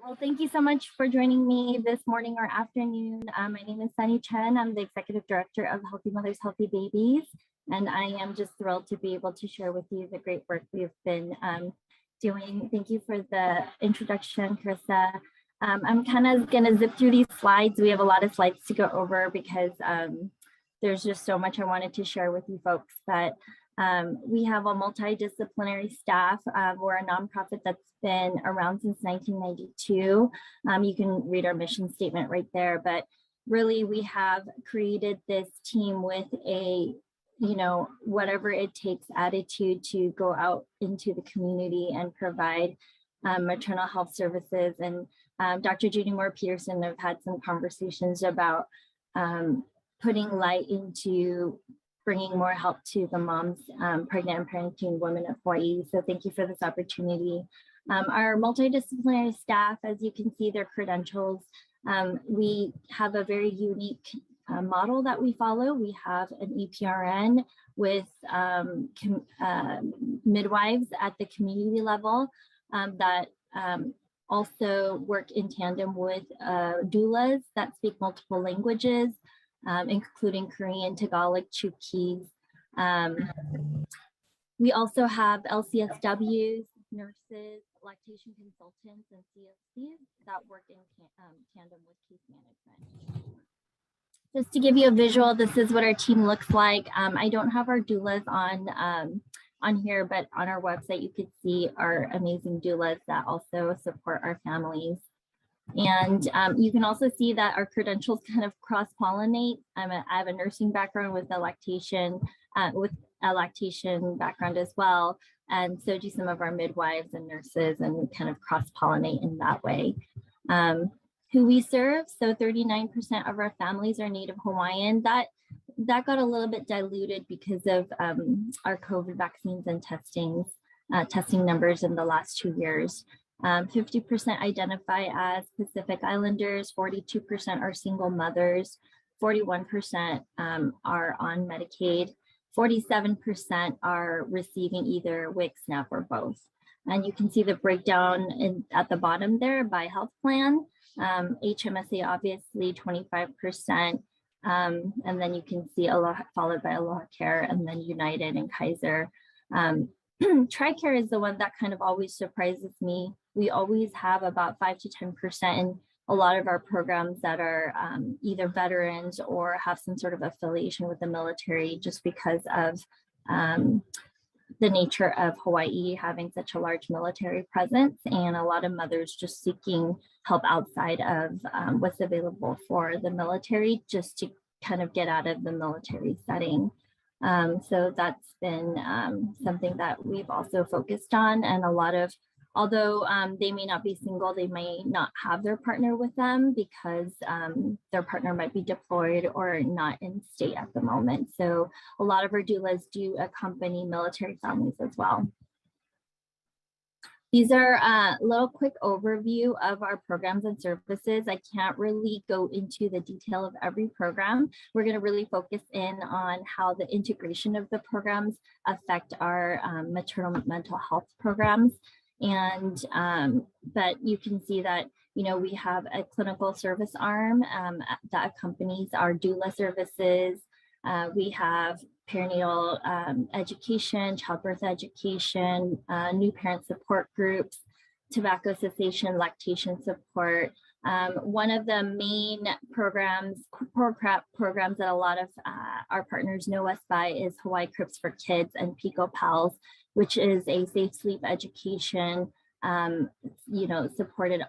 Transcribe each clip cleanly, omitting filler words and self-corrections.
Well, thank you so much for joining me this morning or afternoon. My name is Sunny Chen. I'm the Executive Director of Healthy Mothers, Healthy Babies, and I am just thrilled to be able to share with you the great work we've been doing. Thank you for the introduction, Carissa. I'm kind of going to zip through these slides. We have a lot of slides to go over because there's just so much I wanted to share with you folks. But we have a multidisciplinary staff. We're a nonprofit that's been around since 1992. You can read our mission statement right there, but really we have created this team with a, whatever it takes attitude to go out into the community and provide maternal health services. And Dr. Judy Moore-Peterson, have had some conversations about putting light into bringing more help to the moms, pregnant and parenting women of Hawaii. So thank you for this opportunity. Our multidisciplinary staff, as you can see their credentials, we have a very unique model that we follow. We have an EPRN with midwives at the community level that also work in tandem with doulas that speak multiple languages, including Korean, Tagalog, Chuukese. We also have LCSWs, nurses, lactation consultants, and CFCs that work in tandem with case management. Just to give you a visual, this is what our team looks like. I don't have our doulas on here, but on our website, you could see our amazing doulas that also support our families. And you can also see that our credentials kind of cross-pollinate. I have a nursing background with a lactation background as well, and so do some of our midwives and nurses, and we kind of cross-pollinate in that way. Who we serve, so 39% of our families are Native Hawaiian. That got a little bit diluted because of our COVID vaccines and testing numbers in the last 2 years. 50% identify as Pacific Islanders, 42% are single mothers, 41% are on Medicaid, 47% are receiving either WIC, SNAP, or both. And you can see the breakdown at the bottom there by health plan. HMSA, obviously, 25%. And then you can see Aloha, followed by Aloha Care, and then United and Kaiser. TRICARE is the one that kind of always surprises me. We always have about 5 to 10% in a lot of our programs that are either veterans or have some sort of affiliation with the military, just because of the nature of Hawaii having such a large military presence, and a lot of mothers just seeking help outside of what's available for the military, just to kind of get out of the military setting. So that's been something that we've also focused on, and a lot of, although they may not be single, they may not have their partner with them because their partner might be deployed or not in state at the moment. So a lot of our doulas do accompany military families as well. These are a little quick overview of our programs and services. I can't really go into the detail of every program. We're going to really focus in on how the integration of the programs affect our maternal mental health programs. And but you can see that, we have a clinical service arm that accompanies our doula services. We have perinatal education, childbirth education, new parent support groups, tobacco cessation, lactation support. One of the main programs that a lot of our partners know us by is Hawaii Cribs for Kids and Pico Pals, which is a safe sleep education, supported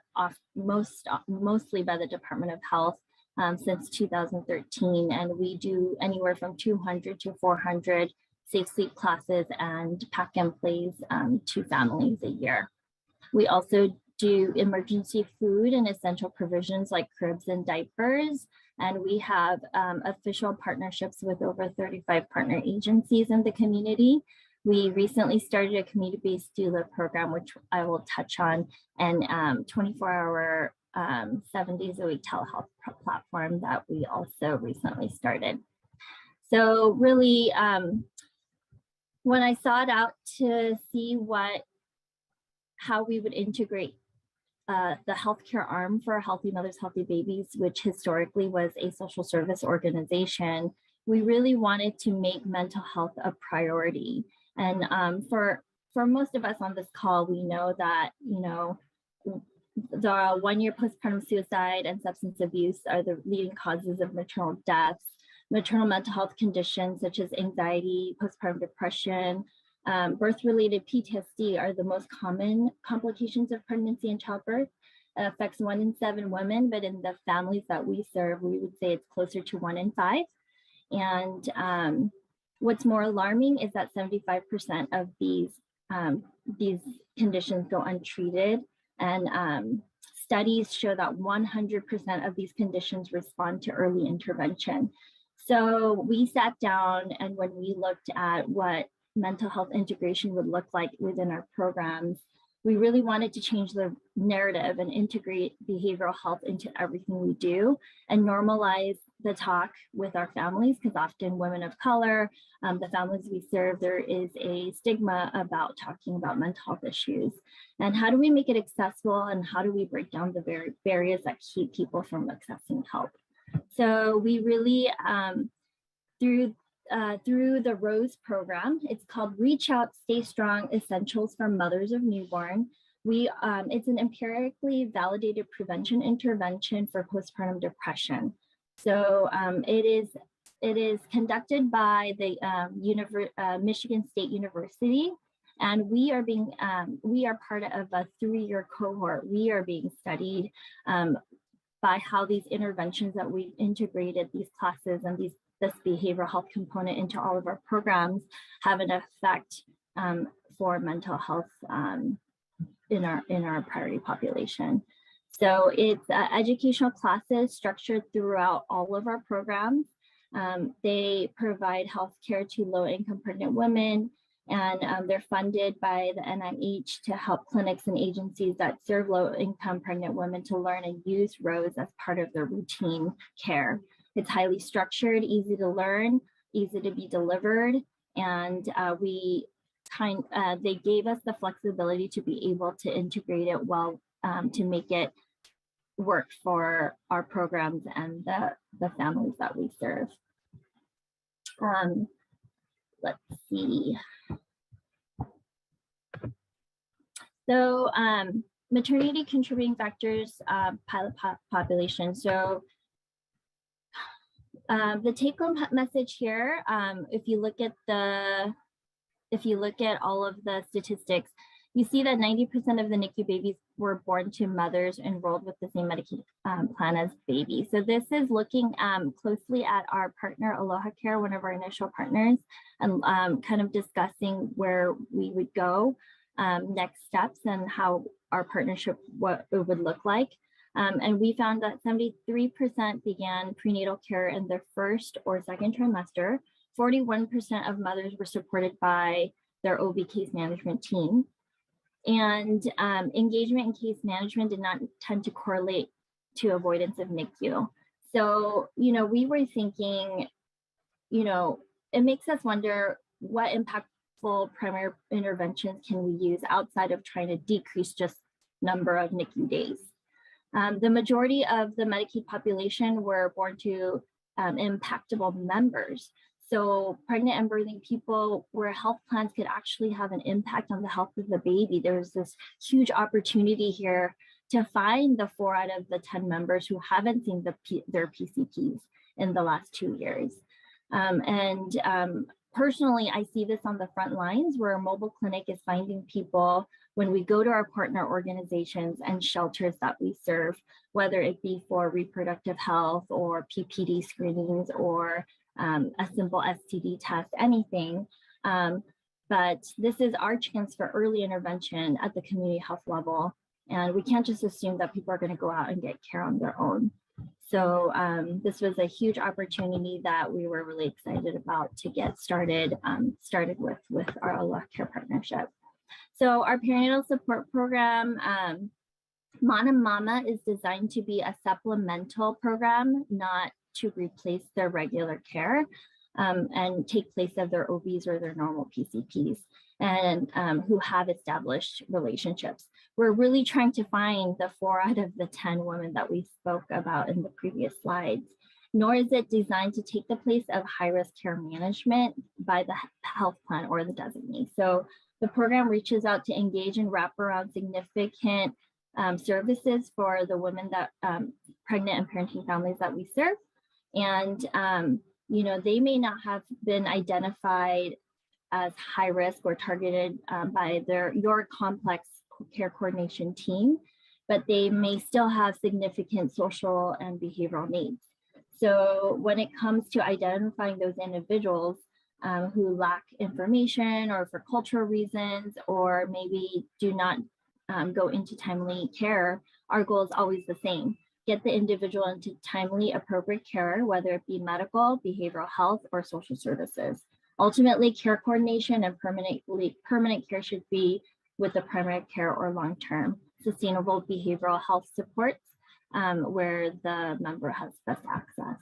mostly by the Department of Health since 2013. And we do anywhere from 200 to 400 safe sleep classes and pack and plays to families a year. We also do emergency food and essential provisions like cribs and diapers. And we have official partnerships with over 35 partner agencies in the community. We recently started a community-based doula program, which I will touch on, and 24-hour, 7 days a week telehealth platform that we also recently started. So really, when I sought out to see how we would integrate the healthcare arm for Healthy Mothers, Healthy Babies, which historically was a social service organization, we really wanted to make mental health a priority. And for most of us on this call, we know that, you know, the 1 year postpartum suicide and substance abuse are the leading causes of maternal deaths. Maternal mental health conditions such as anxiety, postpartum depression, birth-related PTSD are the most common complications of pregnancy and childbirth. It affects 1 in 7 women, but in the families that we serve, we would say it's closer to 1 in 5. And what's more alarming is that 75% of these conditions go untreated. And studies show that 100% of these conditions respond to early intervention. So we sat down, and when we looked at what mental health integration would look like within our programs, we really wanted to change the narrative and integrate behavioral health into everything we do and normalize the talk with our families, because often women of color, the families we serve, there is a stigma about talking about mental health issues. And how do we make it accessible, and how do we break down the barriers that keep people from accessing help? So we really, through the ROSE program, it's called Reach Out, Stay Strong, Essentials for Mothers of Newborn. It's an empirically validated prevention intervention for postpartum depression. So it is conducted by the Michigan State University, and we are part of a 3-year cohort. We are being studied by how these interventions that we've integrated, these classes and this behavioral health component into all of our programs, have an effect for mental health in our priority population. So it's educational classes structured throughout all of our programs. They provide healthcare to low-income pregnant women, and they're funded by the NIH to help clinics and agencies that serve low-income pregnant women to learn and use ROSE as part of their routine care. It's highly structured, easy to learn, easy to be delivered, and they gave us the flexibility to be able to integrate it well, to make it work for our programs and the families that we serve. Let's see. So maternity contributing factors, pilot population. So the take-home message here, if you look at all of the statistics, you see that 90% of the NICU babies were born to mothers enrolled with the same Medicaid plan as babies. So this is looking closely at our partner, Aloha Care, one of our initial partners, and kind of discussing where we would go, next steps, and how our partnership, what it would look like. And we found that 73% began prenatal care in their first or second trimester. 41% of mothers were supported by their OB case management team. And engagement in case management did not tend to correlate to avoidance of NICU. So, we were thinking, it makes us wonder what impactful primary interventions can we use outside of trying to decrease just number of NICU days. The majority of the Medicaid population were born to impactable members. So pregnant and birthing people where health plans could actually have an impact on the health of the baby. There's this huge opportunity here to find the 4 out of the 10 members who haven't seen their PCPs in the last 2 years. Personally, I see this on the front lines where a mobile clinic is finding people when we go to our partner organizations and shelters that we serve, whether it be for reproductive health or PPD screenings or a simple STD test, anything. But this is our chance for early intervention at the community health level. And we can't just assume that people are going to go out and get care on their own. So this was a huge opportunity that we were really excited about to get started with our Aloha Care partnership. So our perinatal support program, Mana Mama, is designed to be a supplemental program, not to replace their regular care and take place of their OBs or their normal PCPs. and who have established relationships. We're really trying to find the 4 out of the 10 women that we spoke about in the previous slides, nor is it designed to take the place of high-risk care management by the health plan or the designee. So the program reaches out to engage and wrap around significant services for the women that pregnant and parenting families that we serve. And you know, they may not have been identified as high risk or targeted by your complex care coordination team, but they may still have significant social and behavioral needs. So when it comes to identifying those individuals who lack information or for cultural reasons, or maybe do not go into timely care, our goal is always the same: get the individual into timely, appropriate care, whether it be medical, behavioral health, or social services. Ultimately, care coordination and permanent care should be with the primary care or long-term sustainable behavioral health supports where the member has best access.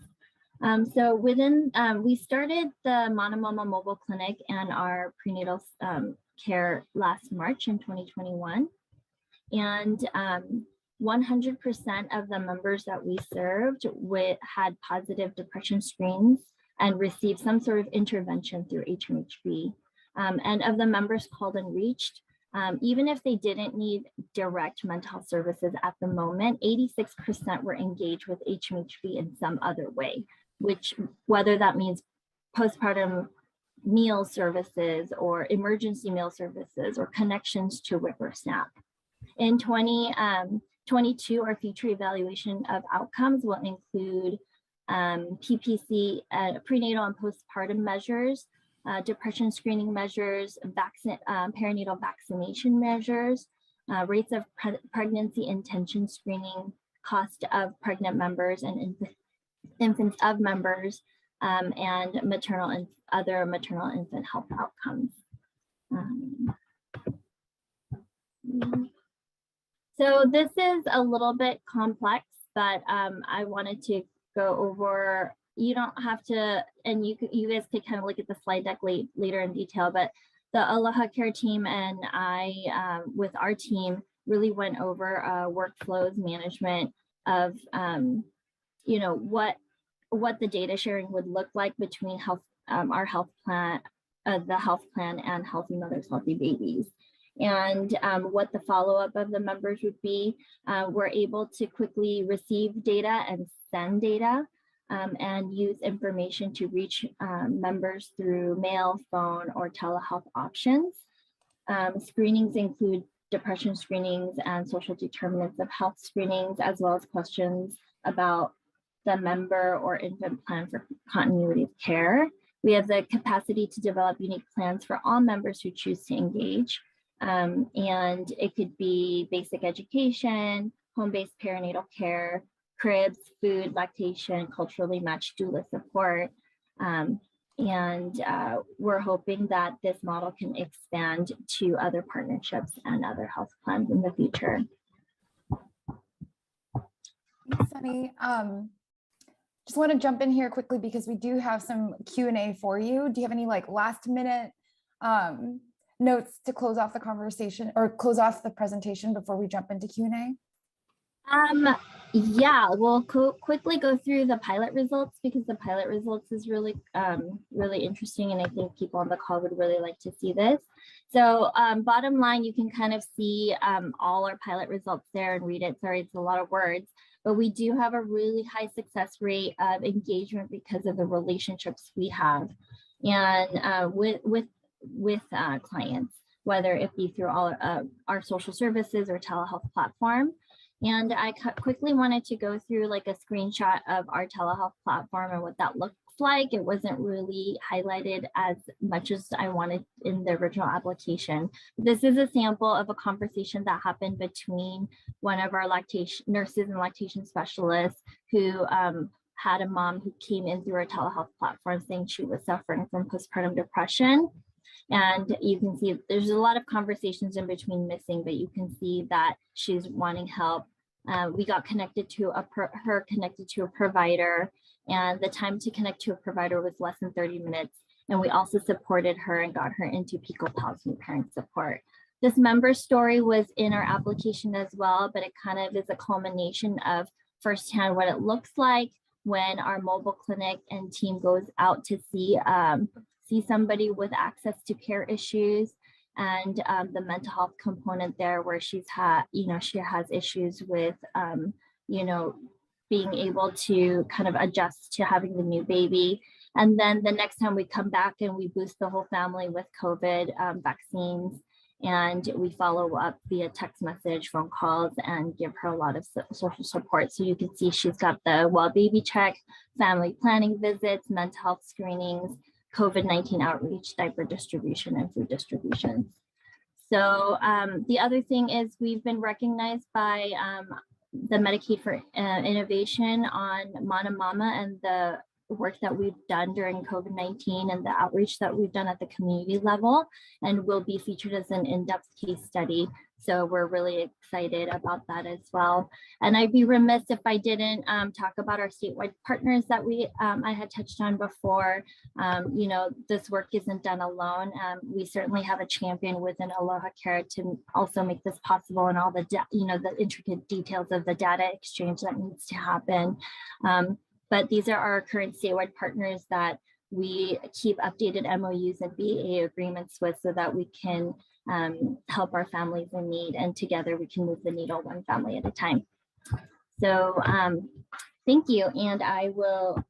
So we started the Mana Mama mobile clinic and our prenatal care last March in 2021. And 100% of the members that we served had positive depression screens and received some sort of intervention through HMHB. And of the members called and reached, even if they didn't need direct mental health services at the moment, 86% were engaged with HMHB in some other way, which whether that means postpartum meal services or emergency meal services or connections to WIC or SNAP. In 2022, our future evaluation of outcomes will include PPC, prenatal and postpartum measures, depression screening measures, perinatal vaccination measures, rates of pregnancy intention screening, cost of pregnant members and infants of members, and maternal and other maternal infant health outcomes. So this is a little bit complex, but I wanted to go over. You don't have to, and you guys could kind of look at the slide deck later in detail, but the Aloha Care team and I, with our team, really went over workflows management of, you know, what the data sharing would look like between our health plan, the health plan, and Healthy Mothers, Healthy Babies. And what the follow-up of the members would be. We're able to quickly receive data and send data and use information to reach members through mail, phone, or telehealth options. Screenings include depression screenings and social determinants of health screenings, as well as questions about the member or infant plan for continuity of care. We have the capacity to develop unique plans for all members who choose to engage. And it could be basic education, home-based perinatal care, cribs, food, lactation, culturally matched doula support. And we're hoping that this model can expand to other partnerships and other health plans in the future. Thanks, Sunny. Just want to jump in here quickly because we do have some Q&A for you. Do you have any like last minute notes to close off the conversation or close off the presentation before we jump into Q&A? Yeah, we'll quickly go through the pilot results because the pilot results is really, really interesting, and I think people on the call would really like to see this. So bottom line, you can kind of see all our pilot results there and read it. Sorry, it's a lot of words, but we do have a really high success rate of engagement because of the relationships we have and with clients, whether it be through all our social services or telehealth platform. And I quickly wanted to go through like a screenshot of our telehealth platform and what that looks like. It wasn't really highlighted as much as I wanted in the original application. This is a sample of a conversation that happened between one of our lactation nurses and lactation specialists who had a mom who came in through our telehealth platform saying she was suffering from postpartum depression. And you can see there's a lot of conversations in between missing, but you can see that she's wanting help. We got connected to her connected to a provider, and the time to connect to a provider was less than 30 minutes. And we also supported her and got her into Pico Pals New Parent Support. This member story was in our application as well, but it kind of is a culmination of firsthand what it looks like when our mobile clinic and team goes out to see somebody with access to care issues, and the mental health component there, where she has issues with being able to kind of adjust to having the new baby. And then the next time we come back and we boost the whole family with COVID vaccines, and we follow up via text message, phone calls, and give her a lot of social support. So you can see she's got the well baby check, family planning visits, mental health screenings, COVID-19 outreach, diaper distribution, and food distributions. So the other thing is we've been recognized by the Medicaid for Innovation on Mana Mama and the work that we've done during COVID-19 and the outreach that we've done at the community level, and will be featured as an in-depth case study. So we're really excited about that as well. And I'd be remiss if I didn't talk about our statewide partners that I had touched on before. This work isn't done alone. We certainly have a champion within Aloha Care to also make this possible, and all the the intricate details of the data exchange that needs to happen. But these are our current statewide partners that we keep updated MOUs and BAA agreements with, so that we can help our families in need, and together we can move the needle one family at a time. So thank you, and I will